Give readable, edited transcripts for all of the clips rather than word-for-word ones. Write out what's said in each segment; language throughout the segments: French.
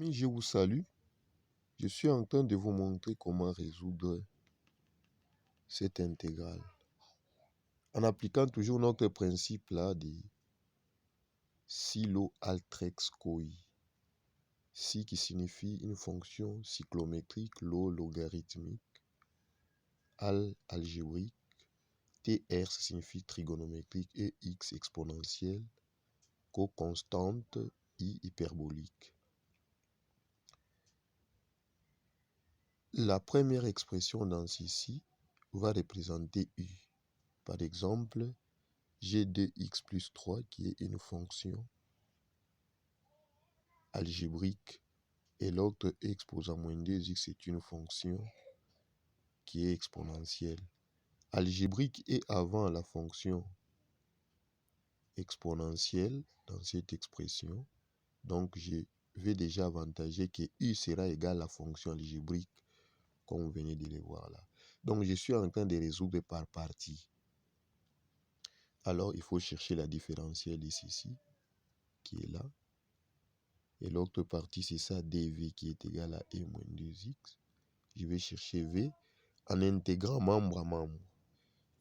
amis, je vous salue. Je suis en train de vous montrer comment résoudre cette intégrale. En appliquant toujours notre principe là de Sylow-Altrexcoï. Si qui signifie une fonction cyclométrique, lo logarithmique, al algébrique, tr ça signifie trigonométrique et x exponentielle, co-constante, i hyperbolique. La première expression dans ceci va représenter u. Par exemple, j'ai 2x plus 3 qui est une fonction algébrique et l'autre exposant moins 2x est une fonction qui est exponentielle. Algébrique est avant la fonction exponentielle dans cette expression. Donc, je vais déjà avantager que u sera égal à la fonction algébrique comme vous venez de le voir là. Donc, je suis en train de résoudre par partie. Alors, il faut chercher la différentielle de ceci, qui est là. Et l'autre partie, c'est ça, dv, qui est égal à e moins 2x. Je vais chercher v en intégrant membre à membre.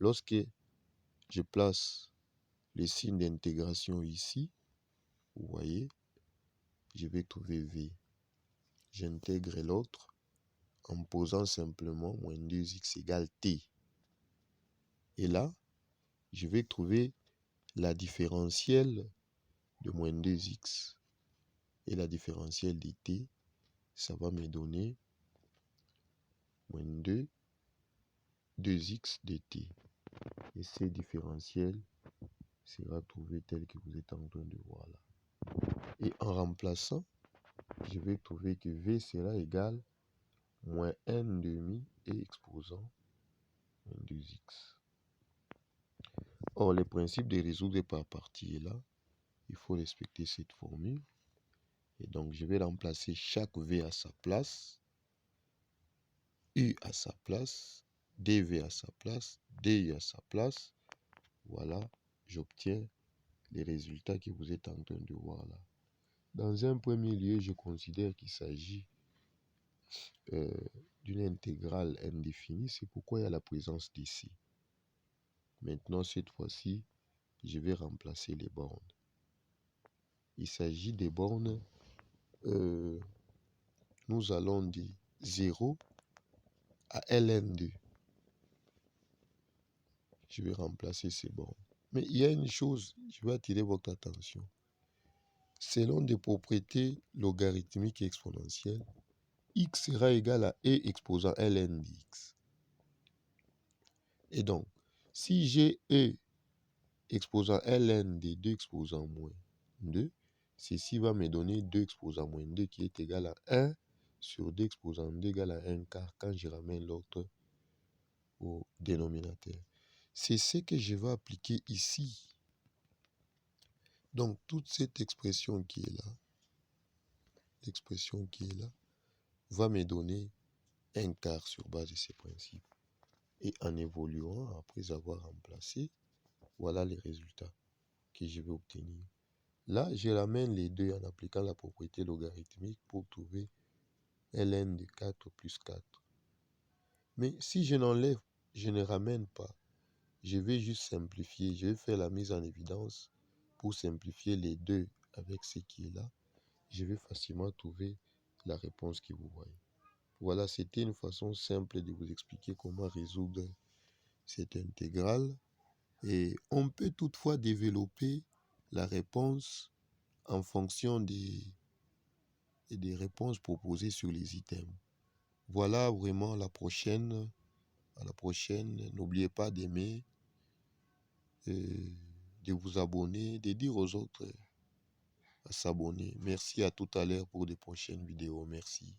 Lorsque je place le signe d'intégration ici, vous voyez, je vais trouver v. J'intègre l'autre en posant simplement moins 2x égale t. Et là, je vais trouver la différentielle de moins 2x. Et la différentielle de t, ça va me donner moins 2x de t. Et ce différentiel sera trouvé tel que vous êtes en train de voir là. Et en remplaçant, je vais trouver que v sera égal à moins 1 demi et exposant moins 2x. Or, le principe de résoudre par partie est là. Il faut respecter cette formule. Et donc, je vais remplacer chaque v à sa place, u à sa place, dv à sa place, du à sa place. Voilà, j'obtiens les résultats que vous êtes en train de voir là. Dans un premier lieu, je considère qu'il s'agit d'une intégrale indéfinie. C'est pourquoi il y a la présence d'ici. Maintenant, cette fois-ci, je vais remplacer les bornes. Il s'agit des bornes, nous allons de 0 à ln2. Je vais remplacer ces bornes. Mais il y a une chose, je vais attirer votre attention. Selon des propriétés logarithmiques et exponentielles, x sera égal à e exposant ln dx. Et donc, si j'ai e exposant ln de 2 exposant moins 2, ceci va me donner 2 exposant moins 2 qui est égal à 1 sur 2 exposant 2 égal à 1 quart quand je ramène l'autre au dénominateur. C'est ce que je vais appliquer ici. Donc, toute cette expression qui est là, va me donner 1 quart sur base de ces principes. Et en évoluant, après avoir remplacé, voilà les résultats que je vais obtenir. Là, je ramène les deux en appliquant la propriété logarithmique pour trouver ln de 4 plus 4. Mais si je n'enlève, je ne ramène pas, je vais juste simplifier. Je vais faire la mise en évidence pour simplifier les deux avec ce qui est là. Je vais facilement trouver la réponse que vous voyez. Voilà, c'était une façon simple de vous expliquer comment résoudre cette intégrale. Et on peut toutefois développer la réponse en fonction des réponses proposées sur les items. Voilà vraiment la prochaine. À la prochaine. N'oubliez pas d'aimer, de vous abonner, de dire aux autres à s'abonner. Merci, à tout à l'heure pour de prochaines vidéos. Merci.